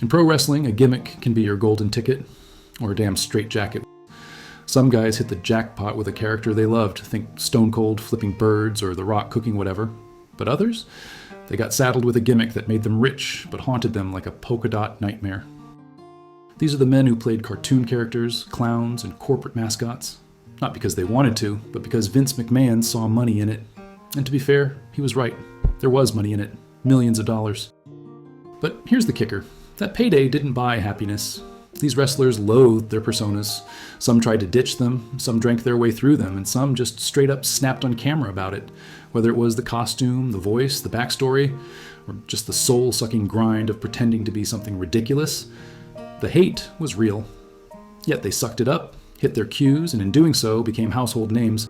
In pro wrestling, a gimmick can be your golden ticket or a damn straitjacket. Some guys hit the jackpot with a character they loved, think Stone Cold flipping birds or The Rock cooking whatever. But others, they got saddled with a gimmick that made them rich but haunted them like a polka dot nightmare. These are the men who played cartoon characters, clowns, and corporate mascots. Not because they wanted to, but because Vince McMahon saw money in it. And to be fair, he was right. There was money in it. Millions of dollars. But here's the kicker. That payday didn't buy happiness. These wrestlers loathed their personas. Some tried to ditch them, some drank their way through them, and some just straight up snapped on camera about it. Whether it was the costume, the voice, the backstory, or just the soul-sucking grind of pretending to be something ridiculous, the hate was real. Yet they sucked it up, hit their cues, and in doing so became household names.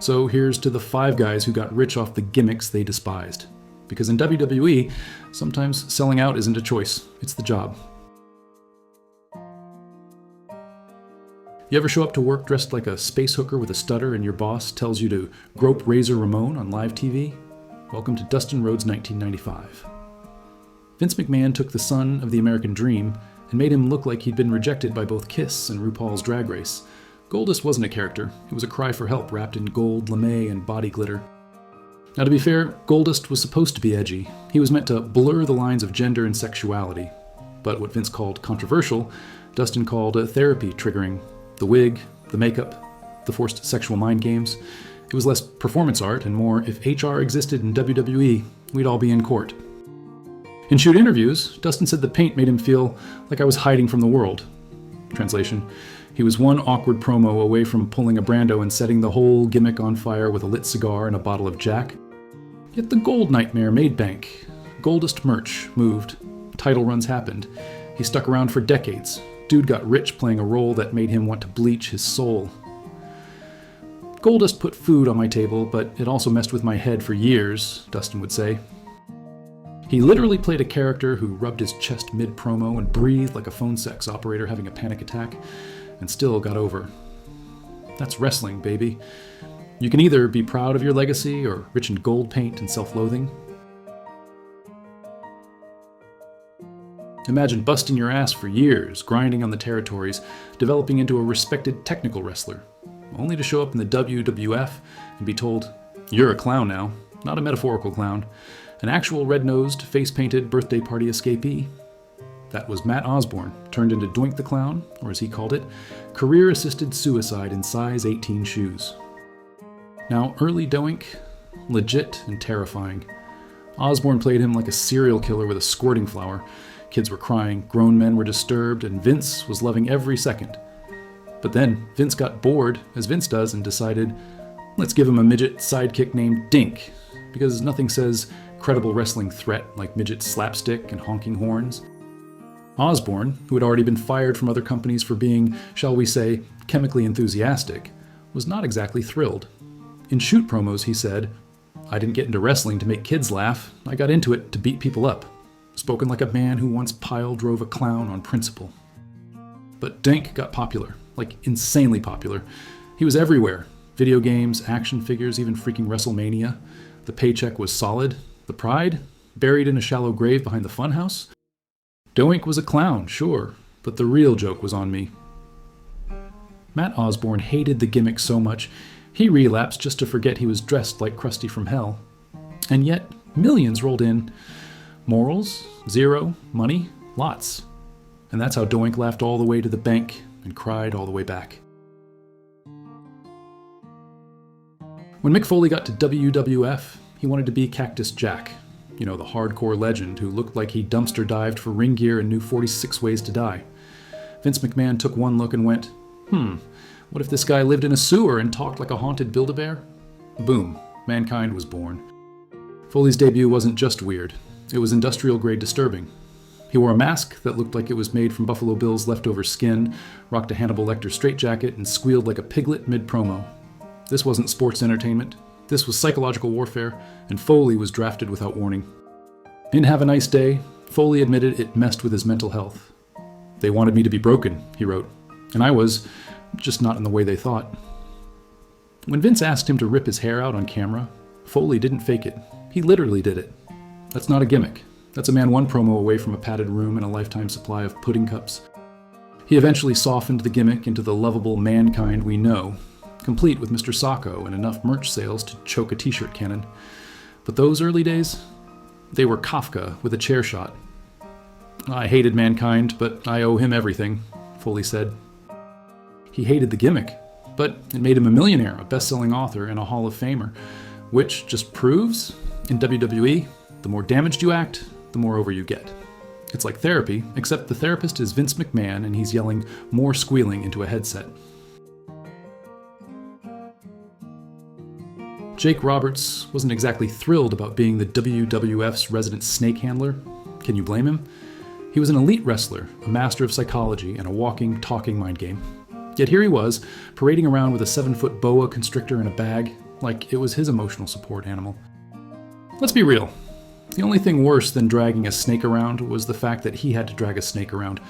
So here's to the 5 guys who got rich off the gimmicks they despised. Because in WWE, sometimes selling out isn't a choice, it's the job. You ever show up to work dressed like a space hooker with a stutter and your boss tells you to grope Razor Ramon on live TV? Welcome to Dustin Rhodes 1995. Vince McMahon took the son of the American dream and made him look like he'd been rejected by both Kiss and RuPaul's Drag Race. Goldust wasn't a character, it was a cry for help wrapped in gold, lame, and body glitter. Now to be fair, Goldust was supposed to be edgy. He was meant to blur the lines of gender and sexuality. But what Vince called controversial, Dustin called a therapy triggering. The wig, the makeup, the forced sexual mind games. It was less performance art and more, if HR existed in WWE, we'd all be in court. In shoot interviews, Dustin said the paint made him feel like I was hiding from the world. Translation, he was one awkward promo away from pulling a Brando and setting the whole gimmick on fire with a lit cigar and a bottle of Jack. Yet the gold nightmare made bank. Goldust merch moved. Title runs happened. He stuck around for decades. Dude got rich playing a role that made him want to bleach his soul. Goldust put food on my table, but it also messed with my head for years, Dustin would say. He literally played a character who rubbed his chest mid-promo and breathed like a phone sex operator having a panic attack, and still got over. That's wrestling, baby. You can either be proud of your legacy or rich in gold paint and self-loathing. Imagine busting your ass for years, grinding on the territories, developing into a respected technical wrestler, only to show up in the WWF and be told, you're a clown now, not a metaphorical clown, an actual red-nosed, face-painted birthday party escapee. That was Matt Osborne, turned into Doink the Clown, or as he called it, career-assisted suicide in size 18 shoes. Now, early Doink, legit and terrifying. Osborne played him like a serial killer with a squirting flower. Kids were crying, grown men were disturbed, and Vince was loving every second. But then Vince got bored, as Vince does, and decided, let's give him a midget sidekick named Dink, because nothing says credible wrestling threat like midget slapstick and honking horns. Osborne, who had already been fired from other companies for being, shall we say, chemically enthusiastic, was not exactly thrilled. In shoot promos, he said, I didn't get into wrestling to make kids laugh, I got into it to beat people up. Spoken like a man who once pile drove a clown on principle. But Dink got popular, like insanely popular. He was everywhere. Video games, action figures, even freaking WrestleMania. The paycheck was solid. The pride? Buried in a shallow grave behind the funhouse? Doink was a clown, sure, but the real joke was on me. Matt Osborne hated the gimmick so much, he relapsed just to forget he was dressed like Krusty from hell. And yet, millions rolled in. Morals? Zero. Money? Lots. And that's how Doink laughed all the way to the bank and cried all the way back. When Mick Foley got to WWF, he wanted to be Cactus Jack. You know, the hardcore legend who looked like he dumpster dived for ring gear and knew 46 ways to die. Vince McMahon took one look and went, what if this guy lived in a sewer and talked like a haunted Build-A-Bear? Boom, mankind was born. Foley's debut wasn't just weird. It was industrial-grade disturbing. He wore a mask that looked like it was made from Buffalo Bill's leftover skin, rocked a Hannibal Lecter straitjacket, and squealed like a piglet mid-promo. This wasn't sports entertainment. This was psychological warfare, and Foley was drafted without warning. In Have a Nice Day, Foley admitted it messed with his mental health. They wanted me to be broken, he wrote, and I was, just not in the way they thought. When Vince asked him to rip his hair out on camera, Foley didn't fake it. He literally did it. That's not a gimmick. That's a man one promo away from a padded room and a lifetime supply of pudding cups. He eventually softened the gimmick into the lovable Mankind we know, complete with Mr. Sacco and enough merch sales to choke a t-shirt cannon. But those early days, they were Kafka with a chair shot. I hated Mankind, but I owe him everything, Foley said. He hated the gimmick, but it made him a millionaire, a best-selling author, and a Hall of Famer, which just proves, in WWE, the more damaged you act, the more over you get. It's like therapy, except the therapist is Vince McMahon and he's yelling more squealing into a headset. Jake Roberts wasn't exactly thrilled about being the WWF's resident snake handler. Can you blame him? He was an elite wrestler, a master of psychology, and a walking, talking mind game. Yet here he was, parading around with a 7-foot boa constrictor in a bag, like it was his emotional support animal. Let's be real. The only thing worse than dragging a snake around was the fact that he had to drag a snake around.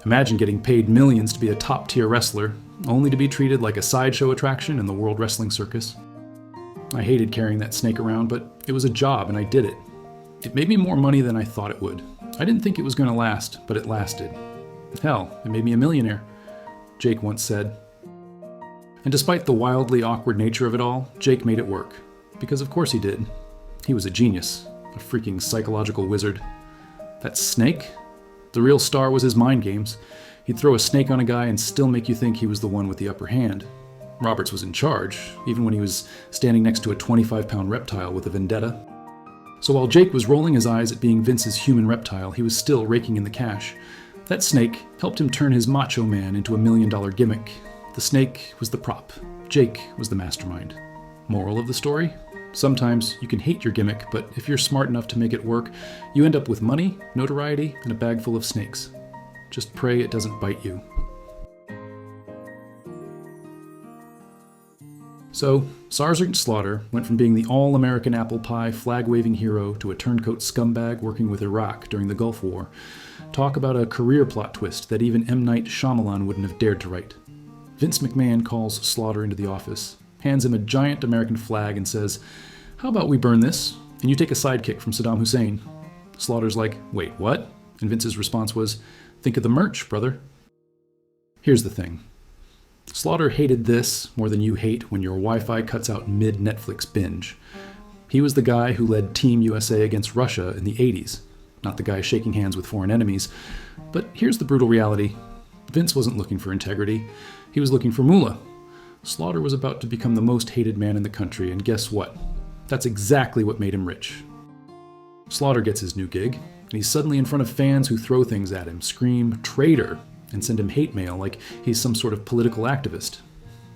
Imagine getting paid millions to be a top-tier wrestler, only to be treated like a sideshow attraction in the World Wrestling Circus. I hated carrying that snake around, but it was a job and I did it. It made me more money than I thought it would. I didn't think it was going to last, but it lasted. Hell, it made me a millionaire, Jake once said. And despite the wildly awkward nature of it all, Jake made it work. Because of course he did. He was a genius, a freaking psychological wizard. That snake? The real star was his mind games. He'd throw a snake on a guy and still make you think he was the one with the upper hand. Roberts was in charge, even when he was standing next to a 25-pound reptile with a vendetta. So while Jake was rolling his eyes at being Vince's human reptile, he was still raking in the cash. That snake helped him turn his macho man into a $1 million gimmick. The snake was the prop. Jake was the mastermind. Moral of the story? Sometimes you can hate your gimmick, but if you're smart enough to make it work, you end up with money, notoriety, and a bag full of snakes. Just pray it doesn't bite you. So, Sgt. Slaughter went from being the all-American apple pie, flag-waving hero to a turncoat scumbag working with Iraq during the Gulf War. Talk about a career plot twist that even M. Night Shyamalan wouldn't have dared to write. Vince McMahon calls Slaughter into the office, hands him a giant American flag and says, "How about we burn this, and you take a sidekick from Saddam Hussein?" Slaughter's like, "Wait, what?" And Vince's response was, "Think of the merch, brother." Here's the thing. Slaughter hated this more than you hate when your Wi-Fi cuts out mid-Netflix binge. He was the guy who led Team USA against Russia in the 80s, not the guy shaking hands with foreign enemies. But here's the brutal reality. Vince wasn't looking for integrity. He was looking for moolah. Slaughter was about to become the most hated man in the country, and guess what? That's exactly what made him rich. Slaughter gets his new gig, and he's suddenly in front of fans who throw things at him, scream, "Traitor!" and send him hate mail like he's some sort of political activist.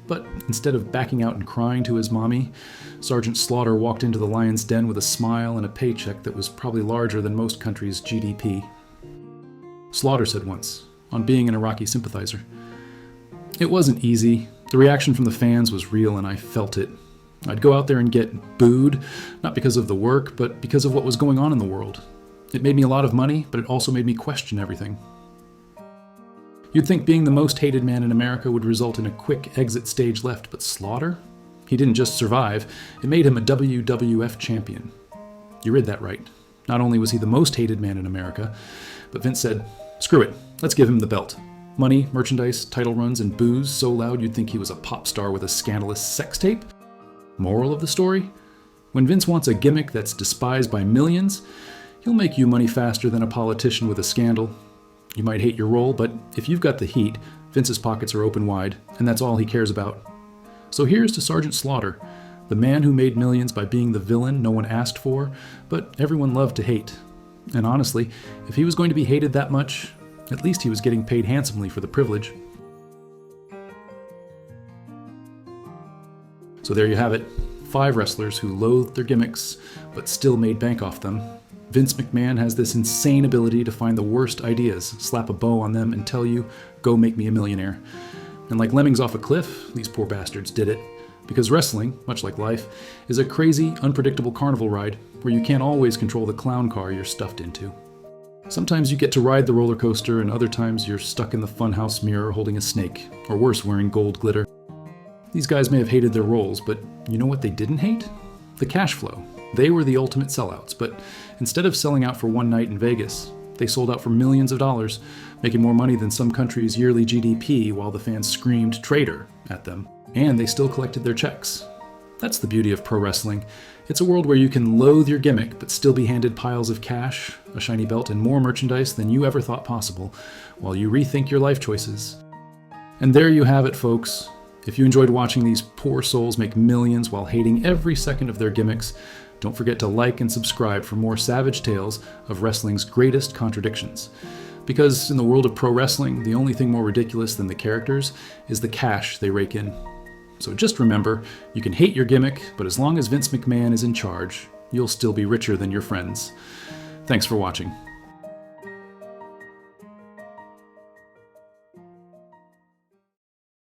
But instead of backing out and crying to his mommy, Sgt. Slaughter walked into the lion's den with a smile and a paycheck that was probably larger than most countries' GDP. Slaughter said once, on being an Iraqi sympathizer, "It wasn't easy. The reaction from the fans was real and I felt it. I'd go out there and get booed, not because of the work, but because of what was going on in the world. It made me a lot of money, but it also made me question everything." You'd think being the most hated man in America would result in a quick exit stage left, but Slaughter? He didn't just survive, it made him a WWF champion. You read that right. Not only was he the most hated man in America, but Vince said, "Screw it, let's give him the belt. Money, merchandise, title runs, and booze so loud you'd think he was a pop star with a scandalous sex tape?" Moral of the story? When Vince wants a gimmick that's despised by millions, he'll make you money faster than a politician with a scandal. You might hate your role, but if you've got the heat, Vince's pockets are open wide, and that's all he cares about. So here's to Sgt. Slaughter, the man who made millions by being the villain no one asked for, but everyone loved to hate. And honestly, if he was going to be hated that much, at least he was getting paid handsomely for the privilege. So there you have it, 5 wrestlers who loathed their gimmicks, but still made bank off them. Vince McMahon has this insane ability to find the worst ideas, slap a bow on them, and tell you, "Go make me a millionaire." And like lemmings off a cliff, these poor bastards did it. Because wrestling, much like life, is a crazy, unpredictable carnival ride where you can't always control the clown car you're stuffed into. Sometimes you get to ride the roller coaster, and other times you're stuck in the funhouse mirror holding a snake, or worse, wearing gold glitter. These guys may have hated their roles, but you know what they didn't hate? The cash flow. They were the ultimate sellouts, but instead of selling out for one night in Vegas, they sold out for millions of dollars, making more money than some countries' yearly GDP while the fans screamed "traitor" at them. And they still collected their checks. That's the beauty of pro wrestling. It's a world where you can loathe your gimmick but still be handed piles of cash, a shiny belt, and more merchandise than you ever thought possible, while you rethink your life choices. And there you have it, folks. If you enjoyed watching these poor souls make millions while hating every second of their gimmicks, don't forget to like and subscribe for more savage tales of wrestling's greatest contradictions. Because in the world of pro wrestling, the only thing more ridiculous than the characters is the cash they rake in. So just remember, you can hate your gimmick, but as long as Vince McMahon is in charge, you'll still be richer than your friends. Thanks for watching.